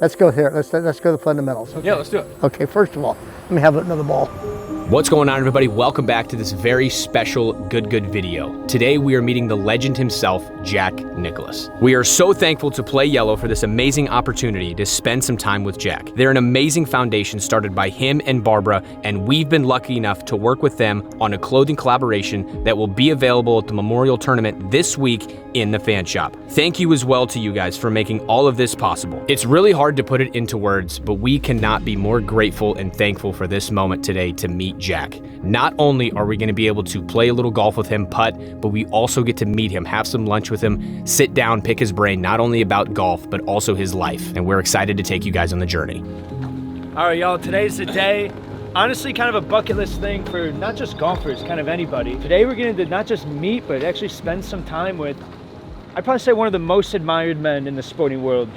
Let's go here. Let's go to the fundamentals. Okay. Yeah, let's do it. Okay, first of all, let me have another ball. What's going on, everybody? Welcome back to this very special Good video. Today we are meeting the legend himself, Jack Nicklaus. We are so thankful to Play Yellow for this amazing opportunity to spend some time with Jack. They're an amazing foundation started by him and Barbara, and we've been lucky enough to work with them on a clothing collaboration that will be available at the Memorial Tournament this week in the fan shop. Thank you as well to you guys for making all of this possible. It's really hard to put it into words, but we cannot be more grateful and thankful for this moment today to meet Jack. Not only are we going to be able to play a little golf with him, putt, but we also get to meet him, have some lunch with him, sit down, pick his brain, not only about golf, but also his life. And we're excited to take you guys on the journey. All right, y'all, today's the day. Honestly, kind of a bucket list thing for not just golfers, kind of anybody. Today we're going to not just meet, but actually spend some time with, I'd probably say one of the most admired men in the sporting world,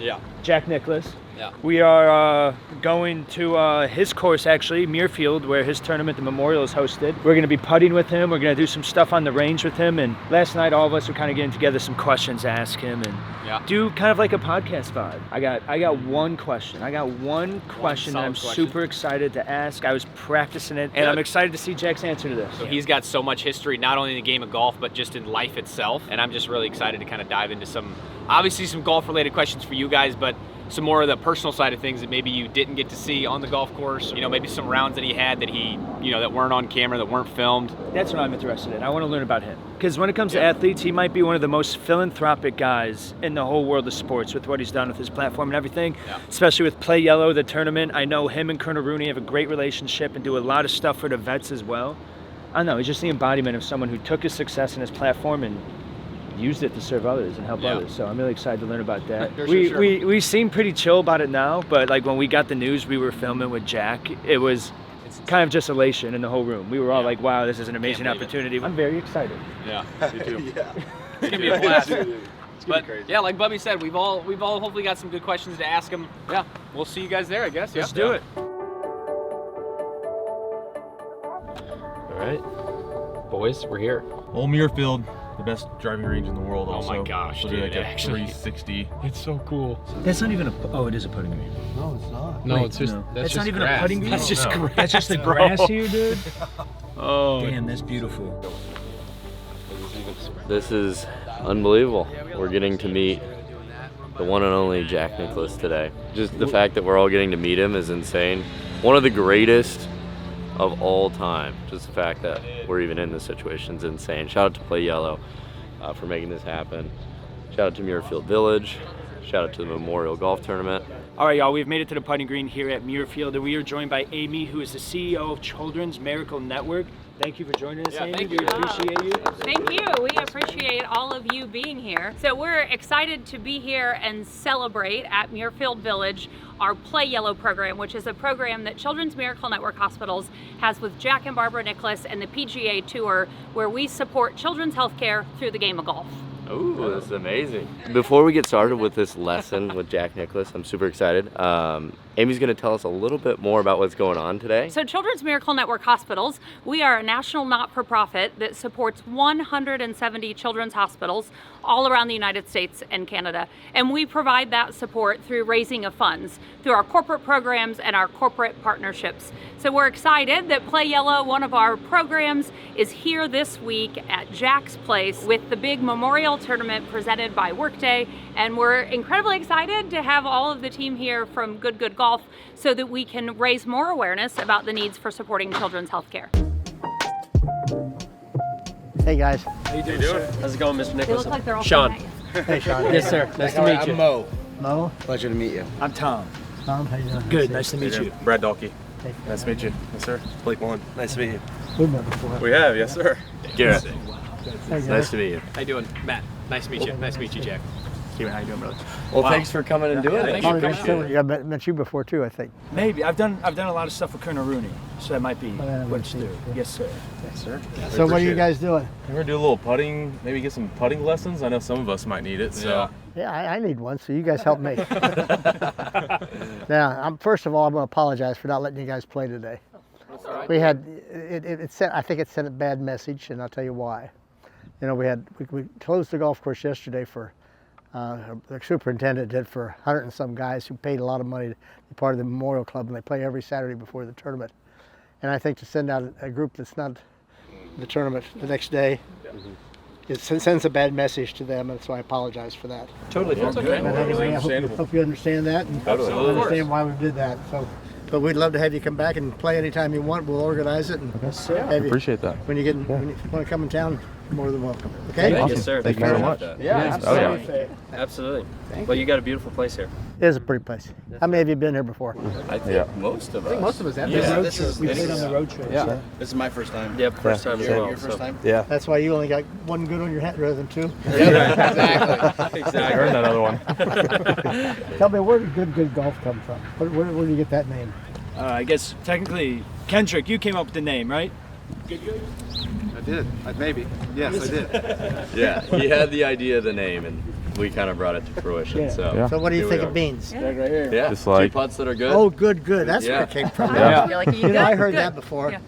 Jack Nicklaus. Yeah. We are going to his course, actually, Muirfield, where his tournament, the Memorial, is hosted. We're going to be putting with him. We're going to do some stuff on the range with him. And last night, all of us were kind of getting together some questions to ask him and do kind of like a podcast vibe. I got one question. I got one question that I'm super excited to ask. I was practicing it, and I'm excited to see Jack's answer to this. So he's got so much history, not only in the game of golf, but just in life itself. And I'm just really excited to kind of dive into obviously some golf-related questions for you guys, but some more of the personal side of things that maybe you didn't get to see on the golf course. You know, maybe some rounds that he had that that weren't on camera, that weren't filmed. That's what I'm interested in. I want to learn about him. Because when it comes to athletes, he might be one of the most philanthropic guys in the whole world of sports with what he's done with his platform and everything, especially with Play Yellow, the tournament. I know him and Colonel Rooney have a great relationship and do a lot of stuff for the vets as well. I don't know, he's just the embodiment of someone who took his success and his platform and used it to serve others and help others. So I'm really excited to learn about that. We seem pretty chill about it now, but like when we got the news we were filming with Jack, it was kind of just elation in the whole room. We were all like, wow, this is an amazing opportunity. I'm very excited. Yeah, me too. It's gonna be a blast. But yeah, like Bubby said, we've all hopefully got some good questions to ask him. Yeah, we'll see you guys there, I guess. Let's do it. All right, boys, we're here. Old Muirfield, the best driving range in the world. Oh also. my gosh, It'll be dude, like a actually, 360. It's so cool. That's not even oh, it is a putting green. No, it's not. No, it's just That's just not even grass. a putting green. That's just grass. That's just the grass here, dude. Oh, Damn, that's beautiful. This is unbelievable. We're getting to meet the one and only Jack Nicklaus today. Just the fact that we're all getting to meet him is insane. One of the greatest of all time. Just the fact that we're even in this situation is insane. Shout out to Play Yellow for making this happen. Shout out to Muirfield Village. Shout out to the Memorial Golf Tournament. All right, y'all, we've made it to the putting green here at Muirfield, and we are joined by Amy, who is the CEO of Children's Miracle Network. Thank you for joining us, Amy. thank We you. appreciate you. Thank you. We appreciate all of you being here. So we're excited to be here and celebrate at Muirfield Village our Play Yellow program, which is a program that Children's Miracle Network Hospitals has with Jack and Barbara Nicklaus and the PGA Tour, where we support children's healthcare through the game of golf. Ooh, this is amazing. Before we get started with this lesson with Jack Nicklaus, I'm super excited. Amy's going to tell us a little bit more about what's going on today. So Children's Miracle Network Hospitals, we are a national not-for-profit that supports 170 children's hospitals all around the United States and Canada. And we provide that support through raising of funds, through our corporate programs and our corporate partnerships. So we're excited that Play Yellow, one of our programs, is here this week at Jack's place with the big Memorial Tournament presented by Workday. And we're incredibly excited to have all of the team here from Good Golf so that we can raise more awareness about the needs for supporting children's healthcare. Hey guys. How you doing, sir? How's it going, Mr. They Nicklaus? look like they're all Sean. Hey Sean. Yes, sir. Nice to meet you. I'm Mo. Mo. Pleasure to meet you. I'm Tom. Tom, how you doing? Good, nice to meet you. Brad Dalkey. Hey. Nice to meet you. Yes, sir. Blake Mullen. Nice to meet you. We've met before. We have, yes, sir. Garrett, Hey, guys. nice to meet you. how you doing, Matt? Nice to meet you. Nice to meet you, Jack. Steven, how you doing, brother? Well, thanks for coming and doing it. Oh, I met you before too, I think. Maybe. I've done a lot of stuff with Colonel Rooney, so that might be yeah, what it's through. Yes, sir. Yes, sir. So what are you guys doing? We're going to do a little putting, maybe get some putting lessons. I know some of us might need it, so. Yeah, I need one, so you guys help me. Now, first of all, I'm going to apologize for not letting you guys play today. We had, I think it sent a bad message, and I'll tell you why. You know, we closed the golf course yesterday for the superintendent did for 100 and some guys who paid a lot of money to be part of the Memorial Club, and they play every Saturday before the tournament. And I think to send out a group that's not the tournament the next day, it sends a bad message to them, and so I apologize for that. Totally. Yeah, Okay. But anyway, I hope you understand that, and understand why we did that. So, but we'd love to have you come back and play anytime you want. We'll organize it and have you, Appreciate that. when you want to come in town, you're more than welcome. Okay? Yes, sir. Thank you very much. Yeah, Oh, yeah. absolutely. Absolutely. Well, you got a beautiful place here. It is a pretty place. How many of you have been here before? I think most of us. Most of us have. Yeah. We played on the road trip. Yeah. So This is my first time. Yep, first time as well. Your first time? Yeah. that's why you only got one good on your hat rather than two. Exactly. I earned that other one. Tell me, where did Good Golf come from? Where did you get that name? I guess technically, Kendrick, you came up with the name, right? I did. Maybe. Yes, I did. Yeah, he had the idea of the name, and we kind of brought it to fruition. Yeah. So, Yeah. So what do you Here think we it are. means? yeah, Just like- 2 putts that are good. Oh, good. That's where Yeah. it came from. Yeah. You're like, You know, I heard good? that before. Yeah.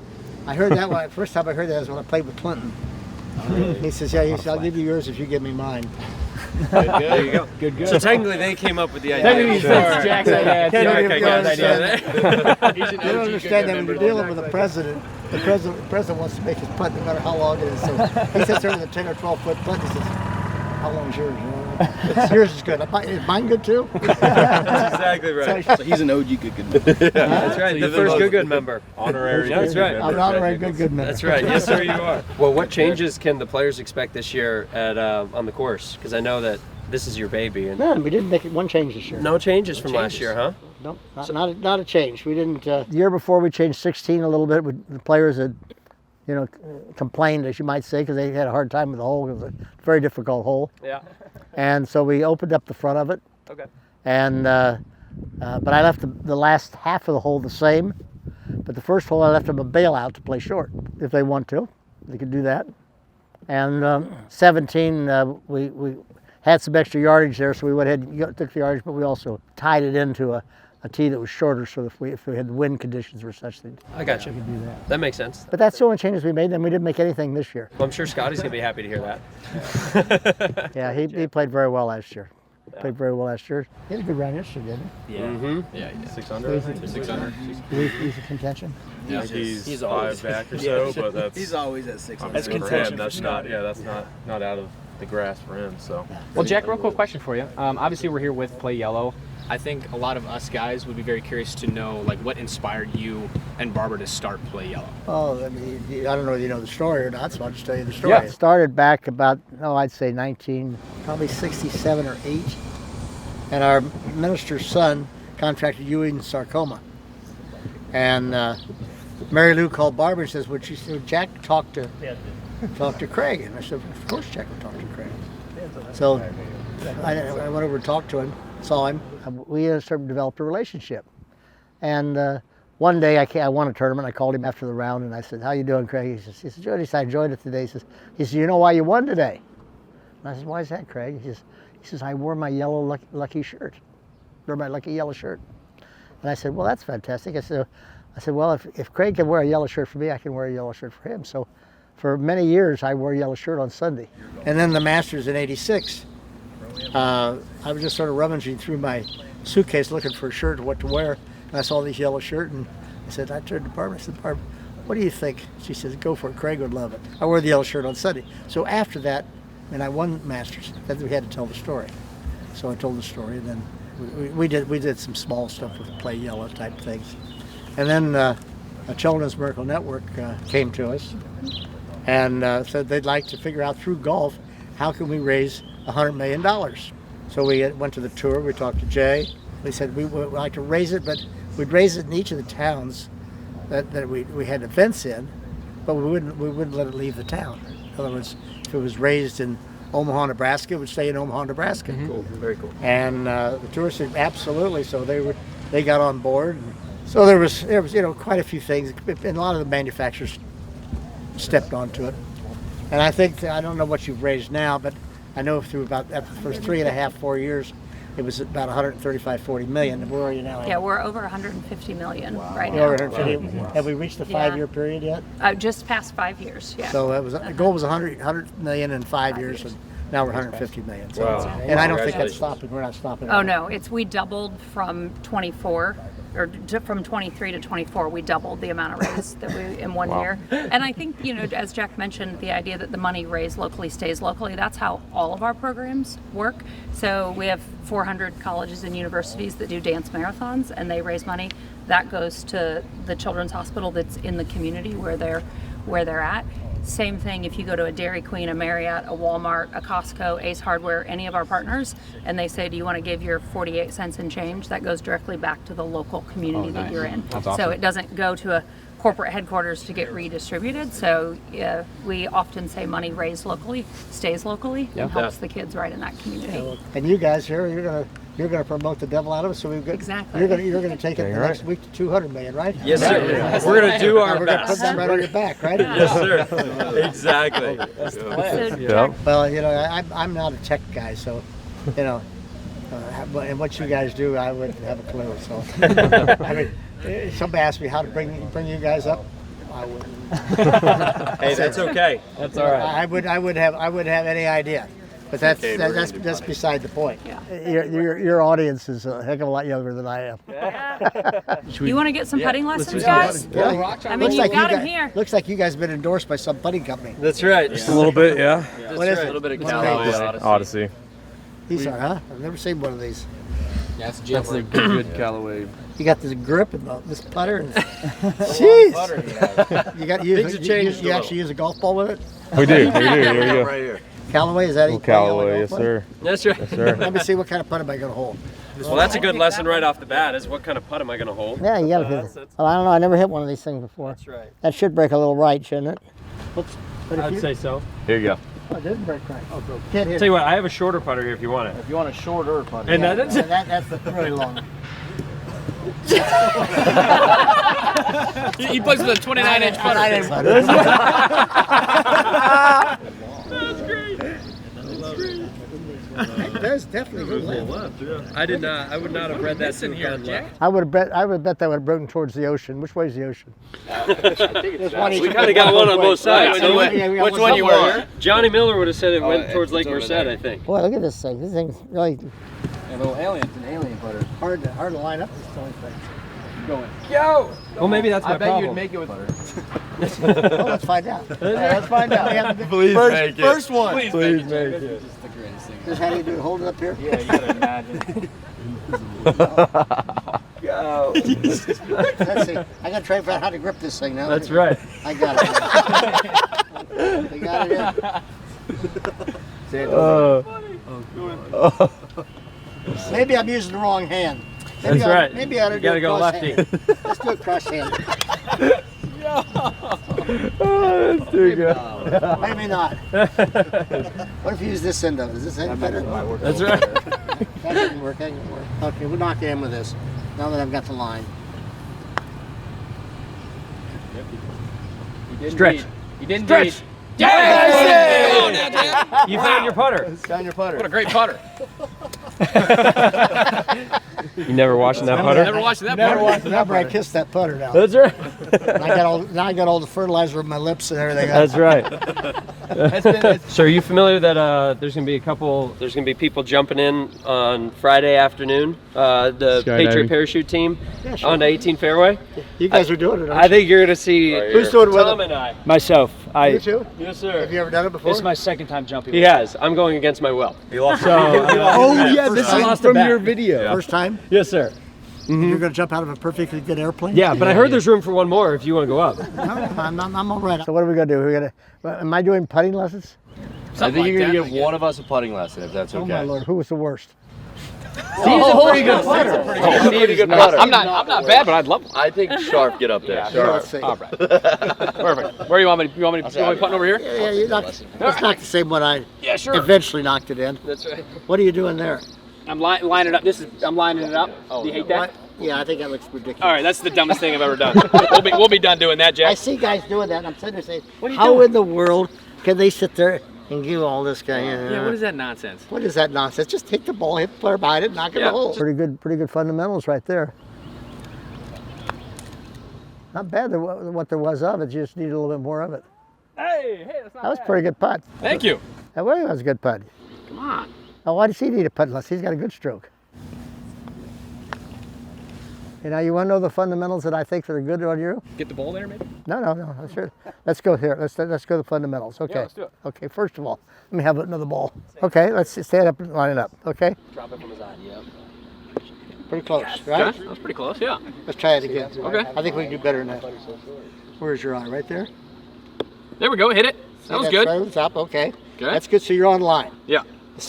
I heard that one. First time I heard that was when I played with Clinton. He says, "Yeah, I'll give you yours if you give me mine." There you go. Good. So technically, they came up with the idea. Jack's idea. Kendrick, Jack, I got the idea. You don't understand that when you're dealing with a president, the president wants to make his putt no matter how long it is. So he sits there with a 10 or 12 foot putt. He says, "How long is yours?" You know? Yours is good. Is mine good too? That's exactly right. So he's an OG good. That's right. The first good member. Honorary. That's right. I'm an honorary good man. That's right. Yes, sir, you are. Well, what changes can the players expect this year at on the course? Because I know that this is your baby. And None. We didn't make it one change this year. no changes from last year, huh? Nope, not a change. We didn't. The year before we changed 16 a little bit. The players had, complained, as you might say, because they had a hard time with the hole. It was a very difficult hole. Yeah. And so we opened up the front of it. Okay. And but I left the last half of the hole the same. But the first hole I left them a bailout to play short if they want to. They could do that. And 17 we had some extra yardage there, so we went ahead and took the yardage, but we also tied it into a tee that was shorter, so if we had wind conditions were such that I got you. we could do that. That makes sense. But that's the only changes we made, and we didn't make anything this year. Well, I'm sure Scotty's gonna be happy to hear that. Yeah, he played very well last year. Played very well last year. He had a good round yesterday, didn't Yeah. Mm-hmm. Yeah, 600. 600. he? He's a contention. Yeah. He's always- 5 back or so, but that's He's always at 600. That's for contention him. for That's not. Scotty. Yeah, that's not out of the grass for him. So. Well, Jack, real quick question for you. Obviously, we're here with Play Yellow. I think a lot of us guys would be very curious to know, like, what inspired you and Barbara to start Play Yellow. Oh, I mean, I don't know if you know the story or not, so I'll just tell you the story. Yeah. It started back about, I'd say probably 67 or 8. And our minister's son contracted Ewing sarcoma. And Mary Lou called Barbara and says, would Jack talk to Craig? And I said, of course Jack would talk to Craig. So I went over and talked to him, saw him. We started to develop a relationship. And one day I won a tournament. I called him after the round and I said, how you doing, Craig? He said, good. He said, I enjoyed it today. He said, you know why you won today? And I said, why is that, Craig? He says, I wore my yellow lucky shirt, or my lucky yellow shirt. And I said, well, that's fantastic. I said, well, if Craig can wear a yellow shirt for me, I can wear a yellow shirt for him. So for many years, I wore a yellow shirt on Sunday. And then the Masters in '86, I was just sort of rummaging through my suitcase looking for a shirt, what to wear. And I saw this yellow shirt, and I turned to Barbara, I said, Barbara, what do you think? She says, go for it, Craig would love it. I wore the yellow shirt on Sunday. So after that, and I won Masters, then we had to tell the story. So I told the story, and then we did some small stuff with Play Yellow type things. And then a Children's Miracle Network came to us and said they'd like to figure out through golf, how can we raise $100 million? So we went to the tour, we talked to Jay. We said we would like to raise it, but we'd raise it in each of the towns that we had events in, but we wouldn't let it leave the town. In other words, if it was raised in Omaha, Nebraska, it would stay in Omaha, Nebraska. Mm-hmm. Cool. Very cool. And the tour said absolutely. So they got on board. And so there was quite a few things, and a lot of the manufacturers stepped onto it. And I think I don't know what you've raised now, but I know through about after the first 3.5, 4 years, it was about 135-40 million. Where are you now? Yeah, we're over 150 million right We're now. over 150. Have we reached the Yeah. 5-year period yet? Just past 5 years, yeah. So the goal was 100 million in 5 years, and Now we're 150 million. So Wow. and I don't think that's stopping. We're not stopping. Oh no, we doubled from 23 to 24. We doubled the amount of raise that we in 1 year. And I think, as Jack mentioned, the idea that the money raised locally stays locally. That's how all of our programs work. So we have 400 colleges and universities that do dance marathons, and they raise money that goes to the Children's Hospital that's in the community where they're at. Same thing if you go to a Dairy Queen, a Marriott, a Walmart, a Costco, Ace Hardware, any of our partners, and they say, do you want to give your 48 cents and change? That goes directly back to the local community that you're in. That's awesome. So it doesn't go to a corporate headquarters to get redistributed. So we often say money raised locally stays locally and helps the kids right in that community. And you guys here, you're gonna promote the devil out of us. So we've got Exactly. You're gonna take it the next week to 200 million, right? Yes, sir. We're going to do our We're gonna put best. that right on your back, right? Yes, sir. Exactly. So Yeah. Well, I'm not a tech guy, so and what you guys do, I wouldn't have a clue. So I mean, if somebody asked me how to bring you guys up, I wouldn't. Hey, that's okay. That's all right. I wouldn't have any idea. But that's beside the point. Yeah. Your audience is a heck of a lot younger than I am. you want to get some putting lessons, guys? Yeah. I mean, you've got them here. Looks like you guys have been endorsed by some putting company. That's right. Just a little bit, yeah. What is A it? little bit of What's Callaway the name? Odyssey. These are, huh? I've never seen one of these. That's the good Callaway. You got this grip and this putter. And jeez. You actually use a golf ball with it? We do. Here we go. Right here. Callaway, is that Little Callaway, yes, sir. That's right. Yes, sir. Let me see what kind of putt am I going to hold. Well, that's a good lesson right off the bat, is what kind of putt am I going to hold? Yeah, you got to hit it. Well, I don't know. I never hit one of these things before. That's right. That should break a little right, shouldn't it? I'd say so. Here you go. Oh, it didn't break right. Oh, broke. Can't hit Tell you what, I have a shorter putter here if you want it. If you want a shorter putter. And that's it. That's really long. He plays with a 29-inch putter. There's definitely good left. I would not have read that through here, Jack. I would bet that would have broken towards the ocean. Which way is the ocean? We kind of got one on both sides. Yeah, we got Which one you want? Johnny Miller would have said it went towards Lake Merced, I think. Boy, look at this thing. This thing's really A little alien. It's an alien putter. hard to line up this silly thing. Going. Yo! Well, maybe that's my I bet problem. you'd make it with putter. Well, let's find out. Let's find out. Please make it. First one. Please make it. Just the greatest thing. Just how do you do it? Hold it up here? Yeah, you gotta imagine. Go. Let's see. I got to try to figure out how to grip this thing now. That's right. I got it. You got it in? Maybe I'm using the wrong hand. Maybe That's right. Maybe I ought to You do gotta a go cross lefty. hand. Let's do a cross hand. That's too good. Maybe not. What if you use this end of it? Is this end better? That's right. That didn't work. That didn't work. Okay, we'll knock in with this. Now that I've got the line. Stretch. You didn't Stretch. beat. Yes! You found your putter. Found your putter. What a great putter. You never watching that putter? Never watched that Never putter. watched Remember, I kissed that putter now. That's right. And I got all the fertilizer on my lips and everything. That's right. So are you familiar that there's going to be people jumping in on Friday afternoon, the Patriot Parachute team onto 18 fairway? You guys are doing it, aren't I think you're going to see Who's doing it with Tom him? and I. Myself. you too? Yes, sir. Have you ever done it before? This is my second time jumping. He has. I'm going against my will. Oh yeah, this is from your video. First time? Yes, sir. You're going to jump out of a perfectly good airplane? Yeah, but I heard there's room for one more if you want to go up. No, I'm all right. So what are we going to do? Am I doing putting lessons? I think you're going to give one of us a putting lesson, if that's okay. Oh my Lord, who was the worst? He's a pretty good putter. Pretty good putter. I'm not bad, but I'd love one. I think Sharp get up there. Yeah, let's see. All right. Perfect. Where do you want me? You want me putting over here? Yeah, you knocked, let's knock the same one I Yeah, sure. eventually knocked it in. That's right. What are you doing there? I'm lining it up. I'm lining it up. Do you hate that? What? Yeah, I think that looks ridiculous. All right, that's the dumbest thing I've ever done. We'll be done doing that, I Jack. see guys doing that, and I'm sitting there saying, how in the world can they sit there and give all this guy? Yeah, what is that nonsense? What is that nonsense? Just take the ball, hit the player behind it, knock it in the hole. Pretty good fundamentals right there. Not bad what there was of it, you just need a little bit more of it. Hey, that's not That was a pretty good putt. Thank you. That was a good putt. Come on. Oh, why does he need a putt unless he's got a good stroke? You know, you want to know the fundamentals that I think that are good on you? Get the ball there, maybe? No. Sure. Let's go here. Let's go to the fundamentals. Okay. Yeah, let's do it. Okay. First of all, let me have another ball. Okay. Let's stand up and line it up. Okay. Drop it from his eye. Yep. Pretty close, right? Okay, that was pretty close, yeah. Let's try it again. Okay. I think we can do better than that. Where's your eye? Right there. There we go, hit it. See, That was that's good. right on the top. Okay. Good. That's good. So you're on line. Yeah. The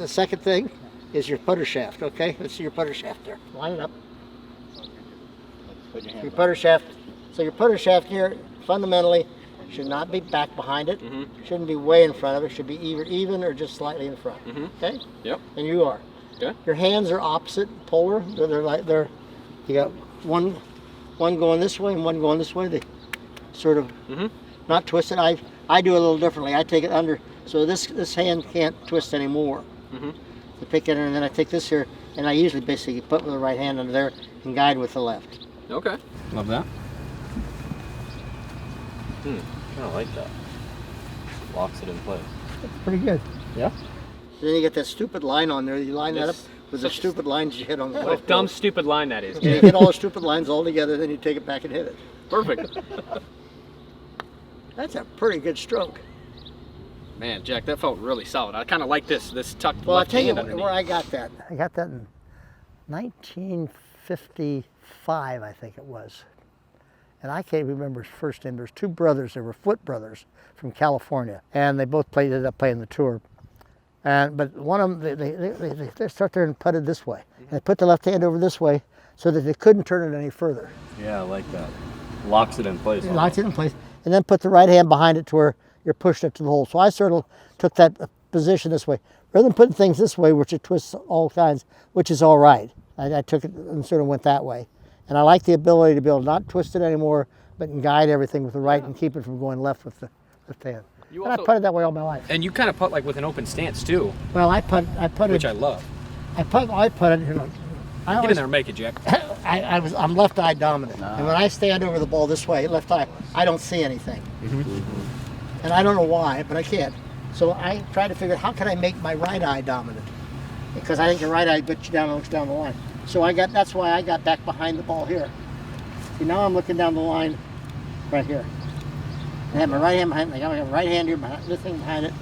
second thing is your putter shaft. Okay. Let's see your putter shaft there. Line it up. Your putter shaft. So your putter shaft here fundamentally should not be back behind it. Shouldn't be way in front of it. Should be either even or just slightly in front. Okay. Yep. And you are. Okay. Your hands are opposite, polar. They're you got one going this way and one going this way. They sort of not twisted. I do it a little differently. I take it under, so this hand can't twist anymore. I pick it and then I take this here, and I usually basically put with the right hand under there and guide with the left. Okay. Love that. Kind of like that. Locks it in place. That's pretty good. Yeah. Then you get that stupid line on there. You line that up with the stupid lines you hit on the What a dumb, stupid line that is. And you get all the stupid lines all together, then you take it back and hit it. Perfect. That's a pretty good stroke. Man, Jack, that felt really solid. I kind of like this tucked Well, I'll left tell you hand underneath. where I got that. I got that in 1955, I think it was. And I can't remember his first name. There's two brothers. They were Foot brothers from California, and they both ended up playing the tour. But one of them, they start there and putted this way. And they put the left hand over this way so that they couldn't turn it any further. Yeah, I like that. Locks it in place. It locks it in place, and then put the right hand behind it to where you're pushing it to the hole. So I sort of took that position this way. Rather than putting things this way, which it twists all kinds, which is all right. I took it and sort of went that way. And I like the ability to be able to not twist it anymore, but guide everything with the right and keep it from going left with the left hand. And I putted that way all my life. And you kind of putt like with an open stance too. Well, I putted. Which I love. I putted. You know, Get in there and make it, Jack. I'm left eye dominant, and when I stand over the ball this way, left eye, I don't see anything, and I don't know why, but I can't. So I try to figure out how can I make my right eye dominant, because I think your right eye puts you down and looks down the line. So that's why I got back behind the ball here. See, now I'm looking down the line, right here. I have my right hand behind. I got my right hand here behind this thing behind it.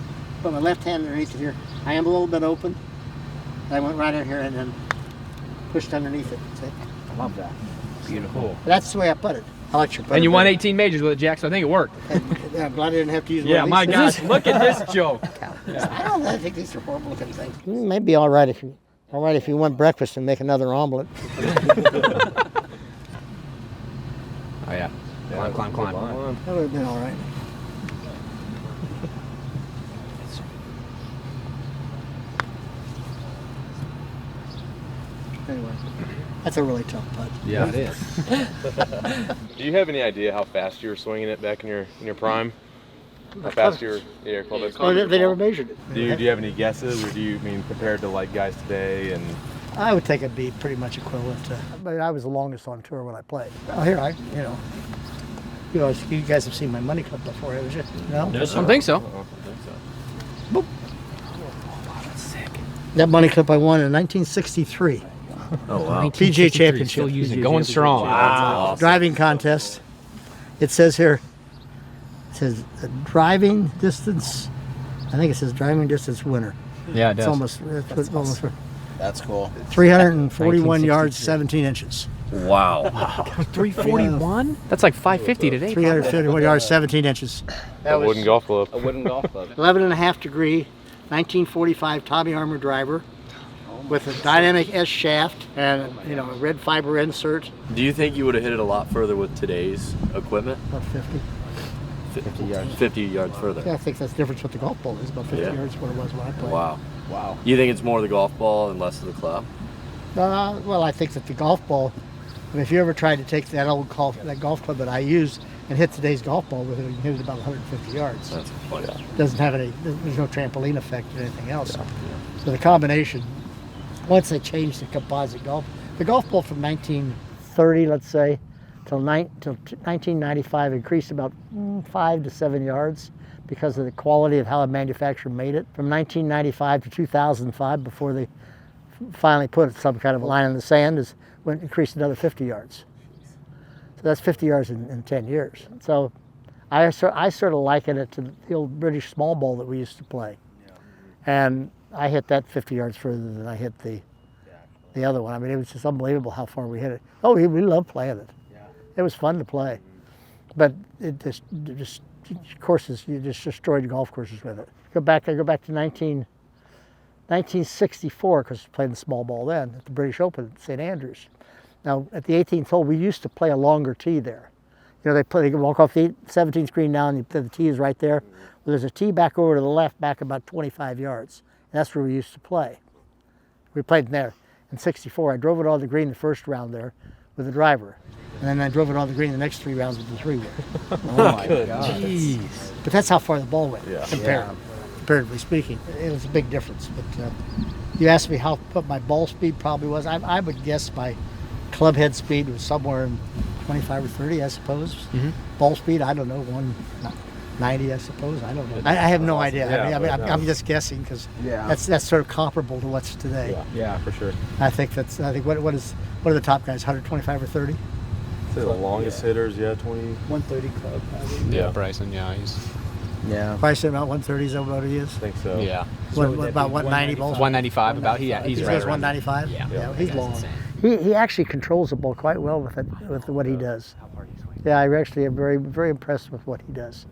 Put my left hand underneath it here. I am a little bit open. I went right in here and then pushed underneath it. See? I love that. Beautiful. That's the way I put it. I like your putter. And you won 18 majors with it, Jack, so I think it worked. I'm glad I didn't have to use one Yeah, of these my things. gosh, look at this joke. I think these are horrible looking things. Maybe all right if you want breakfast and make another omelet. Oh yeah. Climb. That would have been all right. Anyway, that's a really tough putt. Yeah, it is. Do you have any idea how fast you were swinging it back in your prime? How fast you were? Yeah, Oh, they never measured it. Do you have any guesses, or do you mean compared to like guys today? And I would take a B, pretty much equivalent to. But I was the longest on tour when I played. Well, here you guys have seen my money clip before, haven't you? No. I don't think so. Boop. That money clip I won in 1963. Oh wow. PGA Championship. Still using, going strong. Wow. Driving contest. It says here. It says driving distance. I think it says driving distance winner. Yeah, it It's does. almost That's cool. 341 yards, 17 inches. Wow. 341? That's like 550 today. 351 yards, 17 inches. a wooden golf club. A wooden golf club. 11.5 degree, 1945 Tommy Armour driver with a dynamic S shaft and a red fiber insert. Do you think you would have hit it a lot further with today's equipment? About 50. 50 yards. 50 yards further. Yeah, I think that's the difference what the golf ball is. About 50 yards what it was when I played. Wow. Wow. You think it's more the golf ball and less of the club? Well, I think that the golf ball. I mean, if you ever tried to take that golf club that I used and hit today's golf ball with it, you can hit it about 150 yards. That's funny. Doesn't have there's no trampoline effect or anything else. So the combination, once they changed the composite golf, the golf ball from 1930, let's say, till 1995, increased about 5 to 7 yards because of the quality of how the manufacturer made it. From 1995 to 2005, before they finally put some kind of line in the sand, is when it increased another 50 yards. So that's 50 yards in 10 years. So I sort of liken it to the old British small ball that we used to play. And I hit that 50 yards further than I hit the other one. I mean, it was just unbelievable how far we hit it. Oh, we loved playing it. It was fun to play. But it just courses, you just destroyed golf courses with it. I go back to 1964, because we played the small ball then, at the British Open at St. Andrews. Now, at the 18th hole, we used to play a longer tee there. You know, they can walk off the 17th green now, and the tee is right there. Well, there's a tee back over to the left, back about 25 yards. And that's where we used to play. We played there. In 64, I drove it on the green the first round there with the driver. And then I drove it on the green the next 3 rounds with the three-wood. Oh my God. Jeez. But that's how far the ball went, comparatively speaking. It was a big difference. But you asked me what my ball speed probably was. I would guess my club head speed was somewhere in 25 or 30, I suppose. Mm-hmm. Ball speed, I don't know, 190, I suppose. I don't know. I have no idea. Yeah, I'm just guessing, because that's sort of comparable to what's today. Yeah, for sure. I think what are the top guys? 125 or 30? The longest hitters, 20. 130 club, probably. Yeah, Bryson, he's... Yeah. Bryson about 130 is that what he is? I think so. Yeah. What about 190 balls? 195 about, he's right around 195? Yeah. He's long. He actually controls the ball quite well with what he does. Yeah, I actually am very, very impressed with what he does.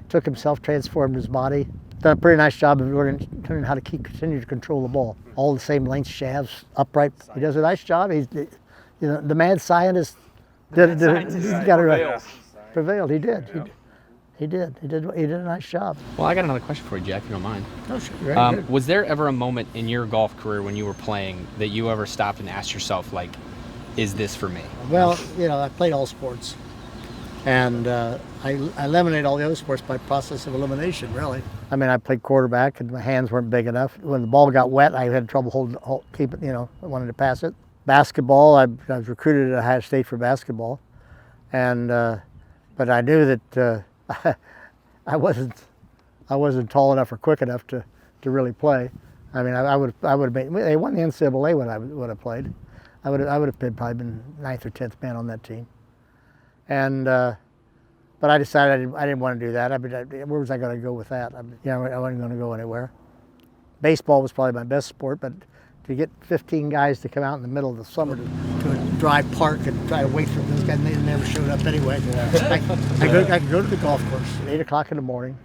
Took himself, transformed his body, done a pretty nice job of learning how to continue to control the ball. All the same length shafts, upright. He does a nice job. He's, the mad scientist did got it right. Prevailed. He did. He did a nice job. Well, I got another question for you, Jack, if you don't mind. Oh, sure. Was there ever a moment in your golf career when you were playing that you ever stopped and asked yourself, like, is this for me? Well, I played all sports. And I eliminated all the other sports by process of elimination, really. I mean, I played quarterback, and my hands weren't big enough. When the ball got wet, I had trouble keep it, I wanted to pass it. Basketball, I was recruited at Ohio State for basketball. And, but I knew that I wasn't tall enough or quick enough to really play. I mean, I would have made. They won the NCAA when I would have played. I would have probably been 9th or 10th man on that team. And but I decided I didn't want to do that. I mean, where was I going to go with that? I wasn't going to go anywhere. Baseball was probably my best sport, but to get 15 guys to come out in the middle of the summer to a dry park and try to wait for those guys, they never showed up anyway. I could go to the golf course at 8 o'clock in the morning.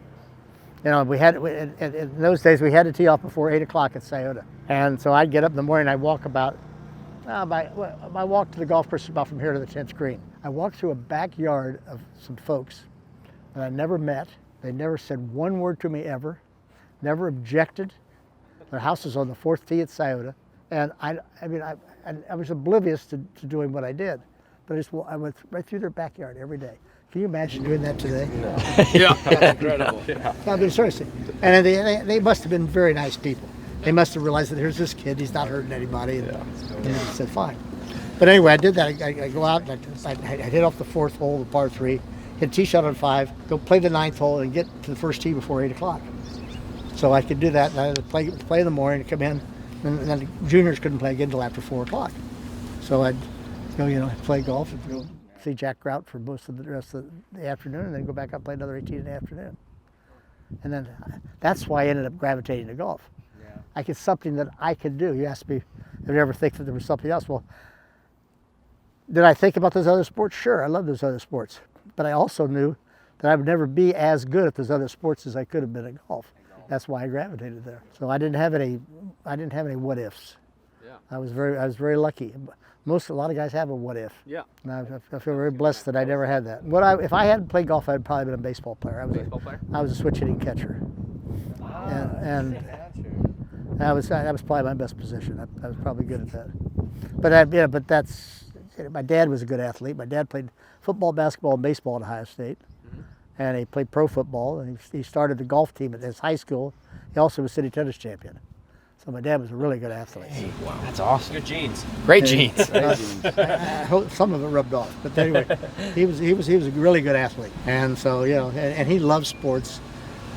In those days we had to tee off before 8 o'clock at Scioto. And so I'd get up in the morning, I'd walk I walked to the golf course about from here to the 10th green. I walked through a backyard of some folks that I never met. They never said one word to me ever, never objected. Their house was on the 4th tee at Scioto. And I was oblivious to doing what I did. But I went right through their backyard every day. Can you imagine doing that today? No. Yeah, that's incredible. I mean, seriously. And they must have been very nice people. They must have realized that here's this kid, he's not hurting anybody, and they said, fine. But anyway, I did that. I go out, and I hit off the 4th hole, the par 3, hit a tee shot on 5, go play the 9th hole, and get to the first tee before 8 o'clock. So I could do that, and I would play in the morning, come in, and then the juniors couldn't play again until after 4 o'clock. So I'd go, play golf, and go see Jack Grout for most of the rest of the afternoon, and then go back up and play another 18 in the afternoon. And then that's why I ended up gravitating to golf. It's something that I could do. You asked me, if you ever think that there was something else? Well, did I think about those other sports? Sure, I love those other sports. But I also knew that I would never be as good at those other sports as I could have been at golf. That's why I gravitated there. So I didn't have any what ifs. Yeah. I was very lucky. A lot of guys have a what if. Yeah. And I feel very blessed that I never had that. If I hadn't played golf, I'd probably been a baseball player. I was a switch hitting catcher. And that was probably my best position. I was probably good at that. But that's, my dad was a good athlete. My dad played football, basketball, and baseball at Ohio State. Mm-hmm. And he played pro football, and he started the golf team at his high school. He also was city tennis champion. So my dad was a really good athlete. Hey, wow, that's awesome. Good genes. Great genes. I hope some of it rubbed off, but anyway, he was a really good athlete, and so and he loved sports.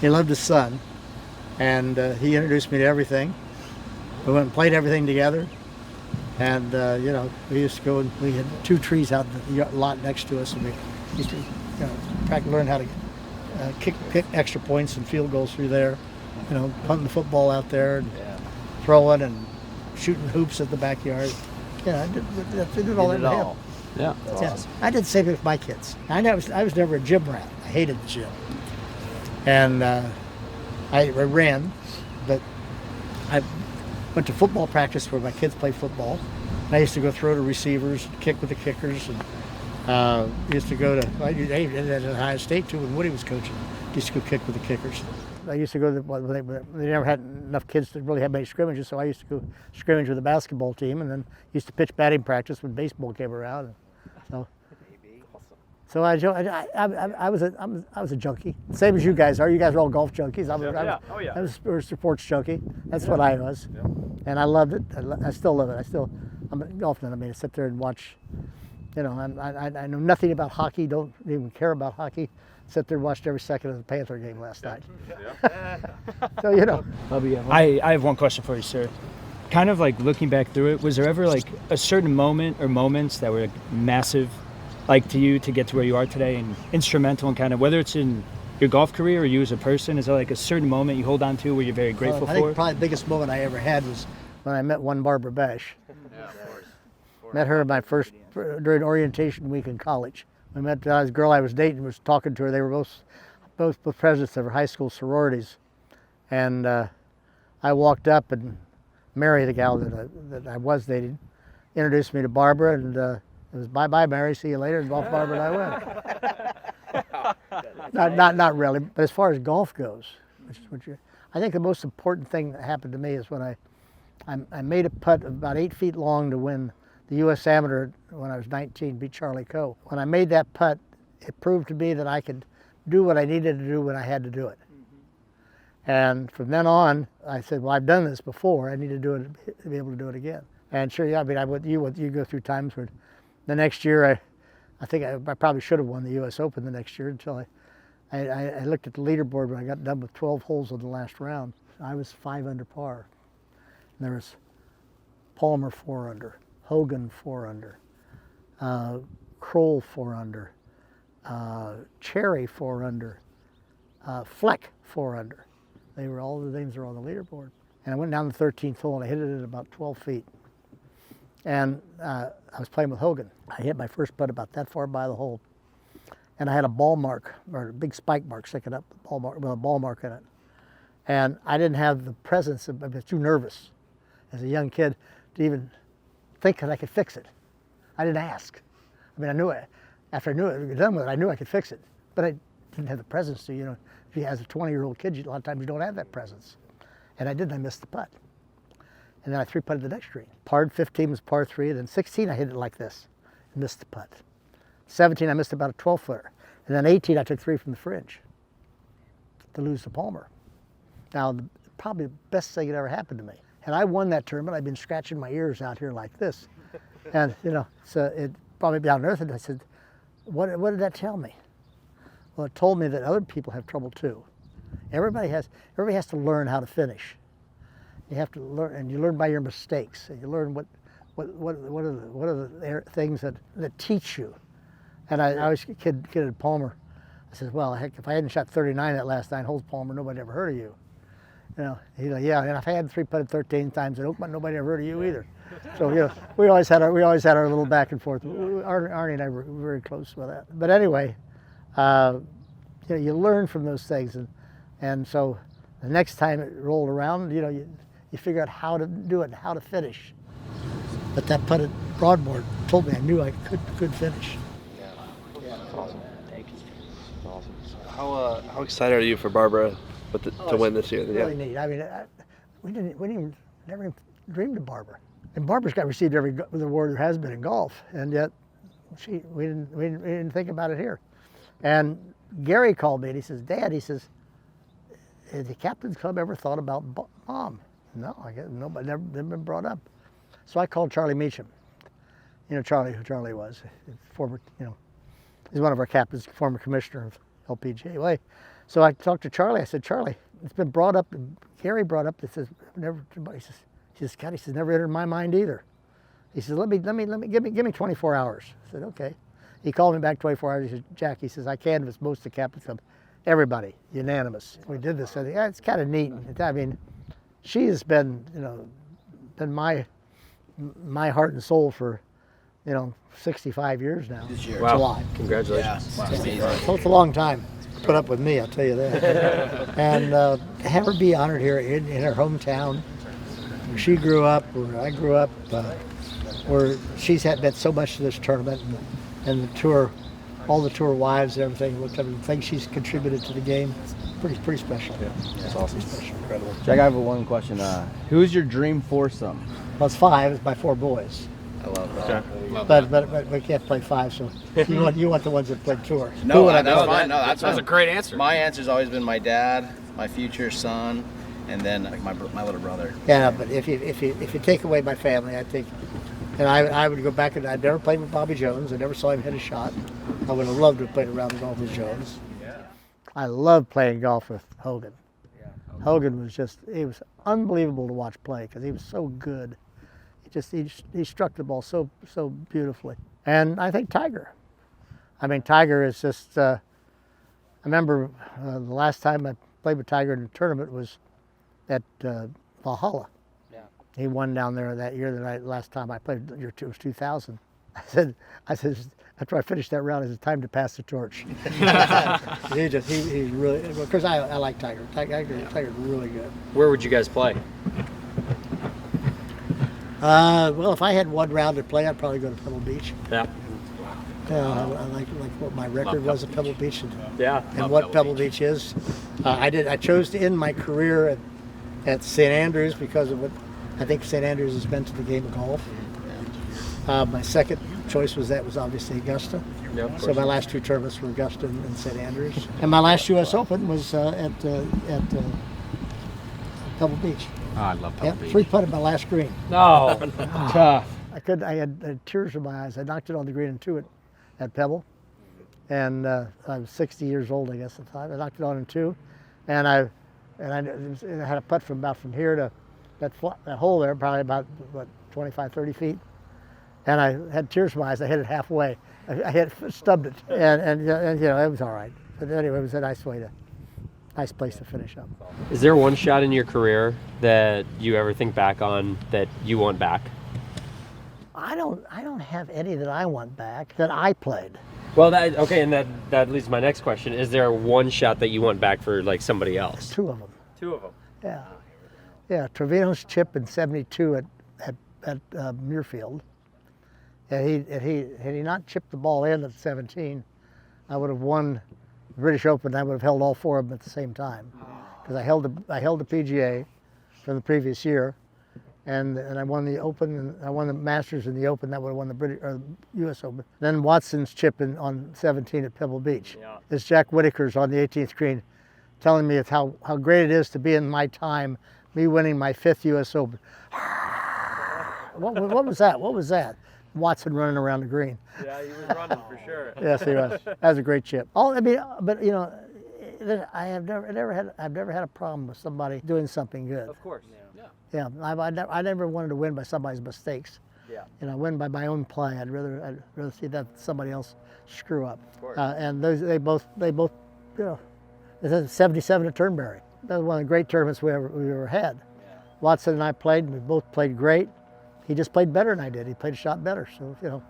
He loved his son, and he introduced me to everything. We went and played everything together, and we used to go and we had 2 trees out in the lot next to us, and we used to learn how to kick extra points and field goals through there. Punting the football out there, and throwing and shooting hoops at the backyard. I did all that with him. Yeah, that's awesome. I did the same thing with my kids. I was never a gym rat. I hated the gym, and I ran, but I went to football practice where my kids play football. And I used to go throw to receivers, kick with the kickers, and used to go to. I did at Ohio State too when Woody was coaching. Used to go kick with the kickers. I used to go to they never had enough kids to really have many scrimmages, so I used to go scrimmage with the basketball team, and then used to pitch batting practice when baseball came around. So I was a junkie, same as you guys are. You guys are all golf junkies. I was a sports junkie. That's what I was, and I loved it. I still love it. I'm a golf nut. I mean, I sit there and watch. I know nothing about hockey. Don't even care about hockey. Sit there and watched every second of the Panther game last night. So I have one question for you, sir. Kind of like looking back through it, was there ever like a certain moment or moments that were like massive, like to you to get to where you are today and instrumental in kind of whether it's in your golf career or you as a person? Is there like a certain moment you hold on to where you're very grateful I for? think probably the biggest moment I ever had was when I met one Barbara Bash. Yeah, of course. Met her during orientation week in college. We met the girl I was dating, was talking to her. They were both presidents of her high school sororities. And I walked up, and Mary, the gal that I was dating, introduced me to Barbara, and it was bye-bye, Mary, see you later, and off Barbara and I went. Not really, but as far as golf goes, I think the most important thing that happened to me is when I made a putt about 8 feet long to win the U.S. Amateur when I was 19, beat Charlie Coe. When I made that putt, it proved to me that I could do what I needed to do when I had to do it. And from then on, I said, well, I've done this before. I need to do it to be able to do it again. And sure, yeah, I mean, you go through times where the next year, I think I probably should have won the U.S. Open the next year until I looked at the leaderboard when I got done with 12 holes in the last round. I was 5 under par. And there was Palmer 4 under. Hogan 4 under, Kroll 4 under, Cherry 4 under, Fleck 4 under. All the names are on the leaderboard. And I went down the 13th hole and I hit it at about 12 feet. And I was playing with Hogan. I hit my first putt about that far by the hole. And I had a ball mark, or a big spike mark sticking up, with a ball mark in it. And I didn't have the presence, I was too nervous as a young kid to even think that I could fix it. I didn't ask. I mean, I knew it. After I knew it, done with it, I knew I could fix it. But I didn't have the presence to, if you as a 20-year-old kid, a lot of times you don't have that presence. And I didn't, I missed the putt. And then I 3-putted the next green. Par 15 was par 3, then 16 I hit it like this, and missed the putt. 17 I missed about a 12-footer. And then 18 I took 3 from the fringe to lose to Palmer. Now, probably the best thing that ever happened to me. Had I won that tournament, I'd been scratching my ears out here like this. And, so it brought me down to earth, and I said, what did that tell me? Well, it told me that other people have trouble too. Everybody has to learn how to finish. You have to learn, and you learn by your mistakes. And you learn what are the things that teach you. And I always kidded Palmer. I said, well, heck, if I hadn't shot 39 that last 9 holes, Palmer, nobody ever heard of you. He's like, yeah, and if I had 3-putted 13 times at Oakmont, nobody ever heard of you either. So we always had our little back and forth. Arnie and I were very close with that. But anyway, you learn from those things, and so the next time it rolled around, you figure out how to do it and how to finish. But that putted broadboard told me I knew I could finish. Yeah, that's awesome. Thank you. Awesome. How excited are you for Barbara to win this year? It's really neat. I mean, we never even dreamed of Barbara. And Barbara's got received every award there has been in golf, and yet we didn't think about it here. And Gary called me and he says, Dad, he says, has the Captain's Club ever thought about Mom? No, I guess nobody, never been brought up. So I called Charlie Meacham. You know Charlie, who Charlie was, former, he's one of our captains, former commissioner of LPGA. So I talked to Charlie. I said, Charlie, it's been brought up. Gary brought up. This says never. He says, God, he says, never entered my mind either. He says, give me 24 hours. I said, okay. He called me back 24 hours. He said, Jack, he says, I canvassed most of the captains club, everybody, unanimous. We did this. I think, yeah, it's kind of neat. I mean, she has been, been my heart and soul for, 65 years now. Wow. It's a lot. Congratulations. Yeah. So it's a long time. Put up with me, I'll tell you that. And have her be honored here in her hometown, where she grew up, where I grew up, where she's meant so much to this tournament and the tour, all the tour wives and everything. What type of things she's contributed to the game. Pretty special. Yeah, that's awesome. Special. Incredible. Jack, I have one question. Who's your dream foursome? Well, it's 5. It's my 4 boys. I love that. Okay. But we can't play 5, so you want the ones that play tour. No, that's fine. No, That's a great answer. My answer's always been my dad, my future son, and then my little brother. Yeah, but if you take away my family, I think, and I would go back and I'd never played with Bobby Jones. I never saw him hit a shot. I would have loved to have played around the golf with Jones. I loved playing golf with Hogan. Hogan was he was unbelievable to watch play because he was so good. He struck the ball so beautifully. And I think Tiger. I mean, Tiger is just, I remember the last time I played with Tiger in a tournament was at Valhalla. Yeah. He won down there that year. Last time I played, it was 2000. I said, after I finished that round, it's time to pass the torch. he really, because I like Tiger. Tiger's really good. Where would you guys play? Well, if I had one round to play, I'd probably go to Pebble Beach. Yeah. I like what my record was at Pebble Beach. And what Pebble Beach is. I chose to end my career at St. Andrews because of what I think St. Andrews has meant to the game of golf. My second choice was obviously Augusta. Yeah, so my last 2 tournaments were Augusta and St. Andrews. And my last U.S. Open was at Pebble Beach. Oh, I love Pebble Beach. 3-putted my last green. No. Tough. I had tears in my eyes. I knocked it on the green and 2 at Pebble. And I was 60 years old, I guess, at the time. I knocked it on in 2. And I had a putt from here to that hole there, probably about, 25, 30 feet. And I had tears in my eyes. I hit it halfway. I stubbed it. And it was all right. But anyway, it was a nice place to finish up. Is there one shot in your career that you ever think back on that you want back? I don't have any that I want back that I played. Well, and that leads to my next question. Is there one shot that you want back for like somebody else? 2 of them. 2 of them. Yeah. Yeah, Trevino's chip in '72 at Muirfield. And had he not chipped the ball in at 17, I would have won the British Open. I would have held all 4 of them at the same time, because I held the PGA from the previous year, and I won the Open, and I won the Masters in the Open. That would have won the U.S. Open. Then Watson's chip on 17 at Pebble Beach. Yeah. It's Jack Whitaker's on the 18th green, telling me how great it is to be in my time, me winning my 5th U.S. Open. What was that? What was that? Watson running around the green. Yeah, he was running for sure. Yes, he was. That was a great chip. But I've never had a problem with somebody doing something good. Of course. Yeah. I never wanted to win by somebody's mistakes. Yeah. Win by my own play. I'd rather see that somebody else screw up. Of course. And they both. This is 77 at Turnberry. That was one of the great tournaments we ever had. Yeah. Watson and I played. And we both played great. He just played better than I did. He played a shot better. So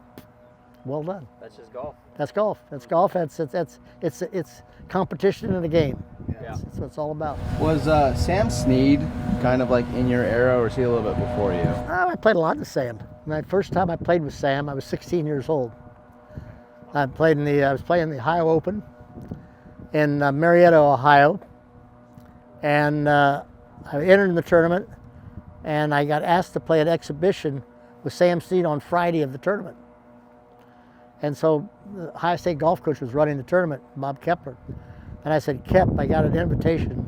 well done. That's just golf. That's golf. That's golf. It's competition in a game. Yeah. That's what it's all about. Was Sam Sneed kind of like in your era, or was he a little bit before you? I played a lot with Sam. The first time I played with Sam, I was 16 years old. I was playing the Ohio Open in Marietta, Ohio, and I entered in the tournament, and I got asked to play an exhibition with Sam Sneed on Friday of the tournament. And so the Ohio State golf coach was running the tournament, Bob Kepler. And I said, Kep, I got an invitation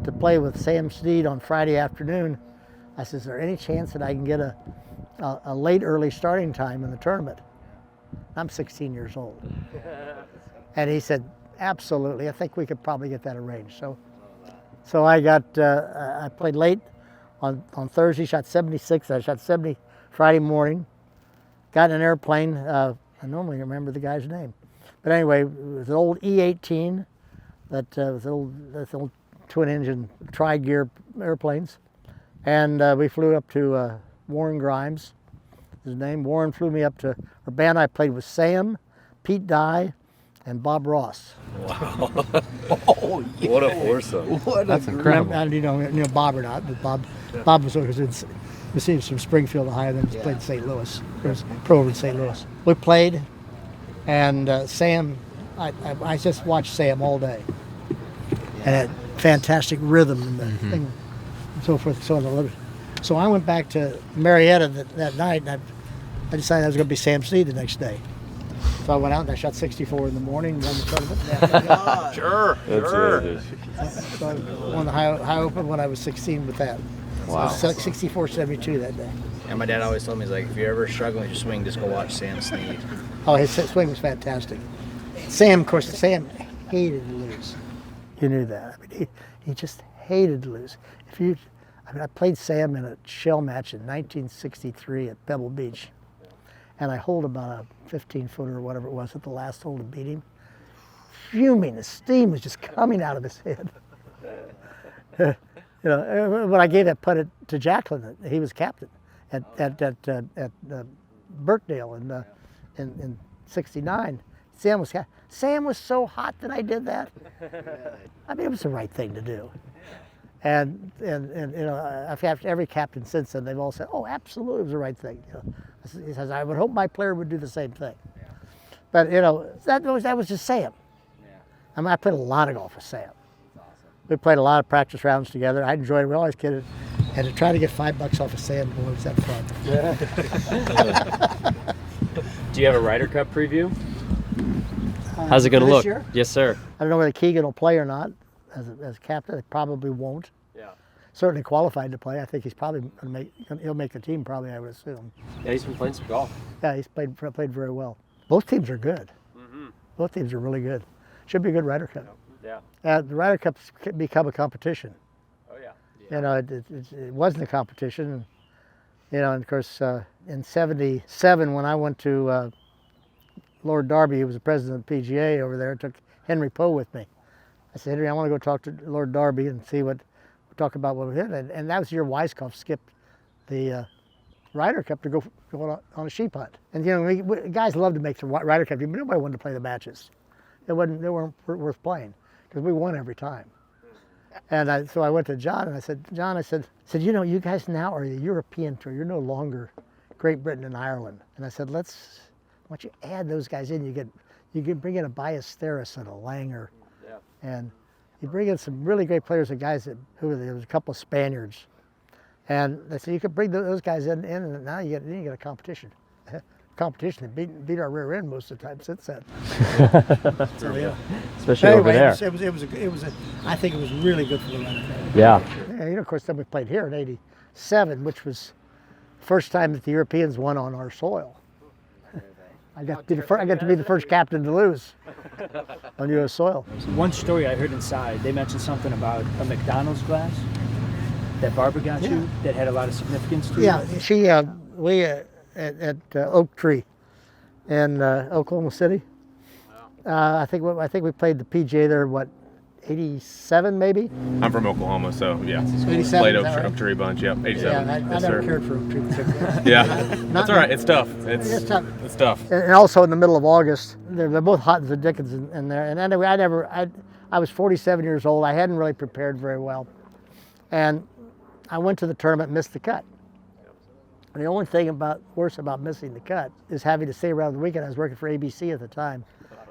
to play with Sam Sneed on Friday afternoon I said, is there any chance that I can get a late early starting time in the tournament? I'm 16 years old. And he said, absolutely. I think we could probably get that arranged. So I played late on Thursday, shot 76. I shot 70 Friday morning. Got in an airplane. I normally remember the guy's name. But anyway, it was an old E-18 that was old twin-engine tri-gear airplanes. And we flew up to Warren Grimes, his name. Warren flew me up to a band I played with Sam, Pete Dye, and Bob Ross. Wow. Oh, yeah. What a foursome. That's incredible. I don't know Bob or not, but Bob was from Springfield, Ohio, then played in St. Louis. He was pro over in St. Louis. We played, and Sam, I just watched Sam all day. And had fantastic rhythm and the thing, and so forth and so on. So I went back to Marietta that night, and I decided I was going to be Sam Sneed the next day. So I went out and I shot 64 in the morning, won the tournament. Sure. So I won the high open when I was 16 with that. Wow. So 64-72 that day. And my dad always told me, he's like, if you're ever struggling with your swing, just go watch Sam Sneed. Oh, his swing was fantastic. Sam, of course, Sam hated to lose. You knew that. I mean, he just hated to lose. I played Sam in a shell match in 1963 at Pebble Beach, and I holed about a 15-footer or whatever it was at the last hole to beat him. Fuming, the steam was just coming out of his head. When I gave that putt to Jacqueline, he was captain at Birkdale in '69. Sam was so hot that I did that. I mean, it was the right thing to do. And after every captain since then, they've all said, "Oh, absolutely, it was the right thing." He says, "I would hope my player would do the same thing." But that was just Sam. I mean, I played a lot of golf with Sam. We played a lot of practice rounds together. I enjoyed it. We always kidded. And to try to get $5 off of Sam, boy, was that fun. Do you have a Ryder Cup preview? How's it going to look? Year? Yes, sir. I don't know whether Keegan will play or not as captain. He probably won't. Yeah. Certainly qualified to play. I think he's probably he'll make the team. Probably, I would assume. Yeah, he's been playing some golf. Yeah, he's played very well. Both teams are good. Both teams are really good. Should be a good Ryder Cup. Yeah. The Ryder Cups become a competition. Oh yeah. It wasn't a competition. And of course, in '77 when I went to Lord Derby, who was the president of the PGA over there, took Henry Poe with me. I said, Henry, I want to go talk to Lord Derby and see talk about what we did. And that was the year Weiskopf skipped the Ryder Cup to go on a sheep hunt. And guys loved to make the Ryder Cup, but nobody wanted to play the matches. They weren't worth playing because we won every time. And so I went to John and I said, John, I said, you guys now are the European tour. You're no longer Great Britain and Ireland. And I said, why don't you add those guys in? You can bring in a Ballesteros and a Langer. Yeah. And you bring in some really great players and guys there was a couple of Spaniards. And they said, you could bring those guys in and now you get a competition. Competition that beat our rear end most of the time since then. So, yeah. Especially over there. I think it was really good for the Ryder Cup. Yeah. Of course, then we played here in '87, which was the first time that the Europeans won on our soil. I got to be the first captain to lose on U.S. soil. One story I heard inside, they mentioned something about a McDonald's glass that Barbara got you that had a lot of significance to you. Yeah, we at Oak Tree in Oklahoma City. I think we played the PGA there, 87 maybe? I'm from Oklahoma, so yeah. 87, played right? Oak Tree bunch, yep, 87. Yeah, I never cared for Oak Tree particularly. Yeah, that's all right, it's tough. It's tough. And also in the middle of August, they're both hot as the dickens in there. And anyway, I was 47 years old. I hadn't really prepared very well. And I went to the tournament and missed the cut. And the only thing worse about missing the cut is having to stay around the weekend. I was working for ABC at the time,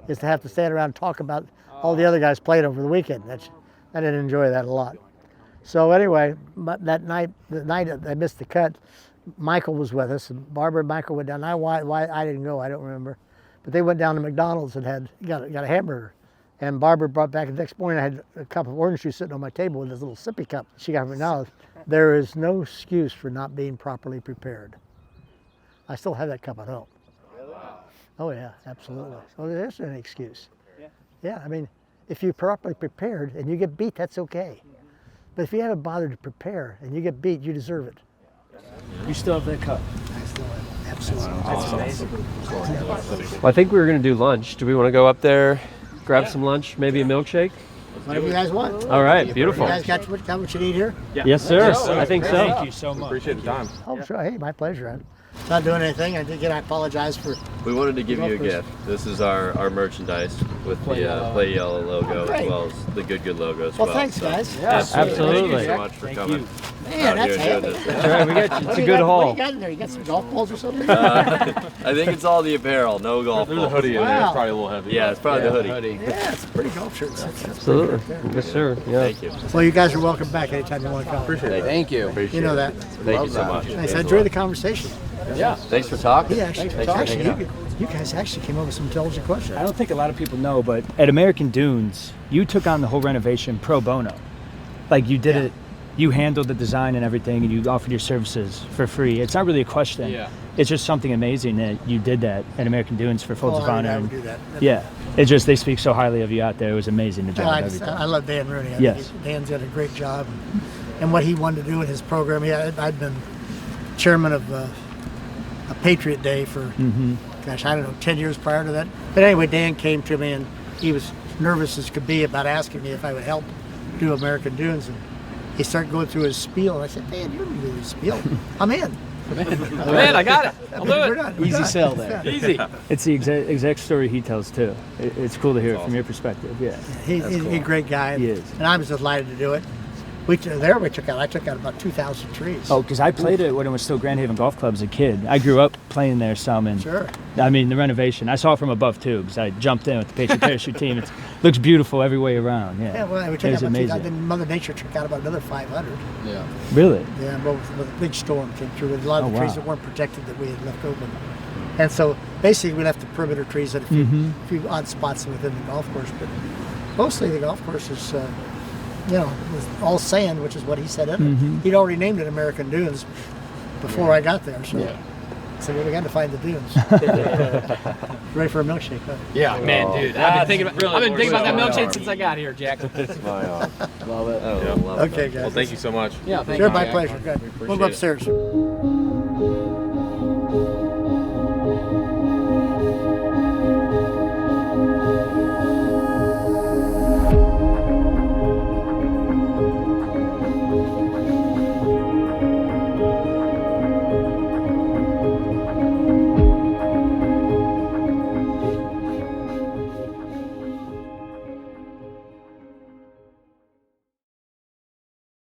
is to have to stand around and talk about all the other guys played over the weekend. I didn't enjoy that a lot. So anyway, the night I missed the cut, Michael was with us, and Barbara and Michael went down. Why I didn't go, I don't remember. But they went down to McDonald's and got a hamburger. And Barbara brought back the next morning, I had a cup of orange juice sitting on my table with this little sippy cup she got from McDonald's. There is no excuse for not being properly prepared. I still have that cup at home. Oh yeah, absolutely. Well, there isn't any excuse. Yeah, I mean, if you're properly prepared and you get beat, that's okay. But if you haven't bothered to prepare and you get beat, you deserve it. You still have that cup? I still have, absolutely. That's amazing. Well, I think we were going to do lunch. Do we want to go up there, grab some lunch, maybe a milkshake? Whatever you guys want. All right, beautiful. You guys got what you need here? Yes, sir. I think so. Thank you so much. Appreciate the time. Oh, sure. Hey, my pleasure. I'm not doing anything. Again, I apologize for. We wanted to give you a gift. This is our merchandise with the Play Yellow logo as well as the Good logo as well. Well, thanks, guys. Absolutely. Thank you so much for coming. Man, that's heavy. That's right, we got you. It's a good What haul. you got in there? You got some golf balls or something? I think it's all the apparel, no golf There's a balls. hoodie in there. Wow. It's probably a little heavy. Yeah, it's probably the hoodie. Yeah, it's pretty golf shirts. That's Absolutely. pretty good there. Yes, sir. Yeah. Thank you. Well, you guys are welcome back anytime you want to come. Appreciate it. Thank you. You know that. Thank you so much. Nice. I enjoyed the conversation. Yeah. Thanks for talking. Yeah, actually, you guys actually came up with some intelligent questions. I don't think a lot of people know, but at American Dunes, you took on the whole renovation pro bono. Like you did it, you handled the design and everything, and you offered your services for free. It's not really a question. Yeah. It's just something amazing that you did that at American Dunes for Folds of Honor. I and would do that. yeah, it's just they speak so highly of you out there. It was amazing, the job. I, everything. I love Dan Rooney. I Yes. think Dan's done a great job, and what he wanted to do in his program. Yeah, I'd been chairman of a Patriot Day for, gosh, I don't know, 10 years prior to that. But anyway, Dan came to me and he was nervous as could be about asking me if I would help do American Dunes. And he started going through his spiel, and I said, Dan, you don't need to do his spiel. I'm in. Man, I got it. I'll do We're it. done. We're Easy done. sell there. Yeah. Easy. It's the exact story he tells too. It's cool to hear it from your perspective. Yeah. He's a great guy. He is. And I was delighted to do it. I took out about 2,000 trees. Oh, because I played it when it was still Grand Haven Golf Club as a kid. I grew up playing there some, and Sure. I mean the renovation. I saw it from above too, because I jumped in with the Patriot Parachute team. It looks beautiful every way around. Yeah, Yeah, well, we it took was out about 2,000. amazing. Then Mother Nature took out about another 500. Really? Yeah, but with a big storm came through. With a lot of the Oh, trees wow. that weren't protected that we had left open. And so basically we left the perimeter trees at a few odd spots within the golf course. But mostly the golf course is, was all sand, which is what he said in it. He'd already named it American Dunes before I got there. So we got to find the dunes. Ready for a milkshake, huh? Yeah, man, dude. I've been thinking about that milkshake since I got here, Jack. Love it. Okay, guys. Well, thank you so much. Yeah, thank Sure, you. my Jack. pleasure. Good. We'll go appreciate it. upstairs.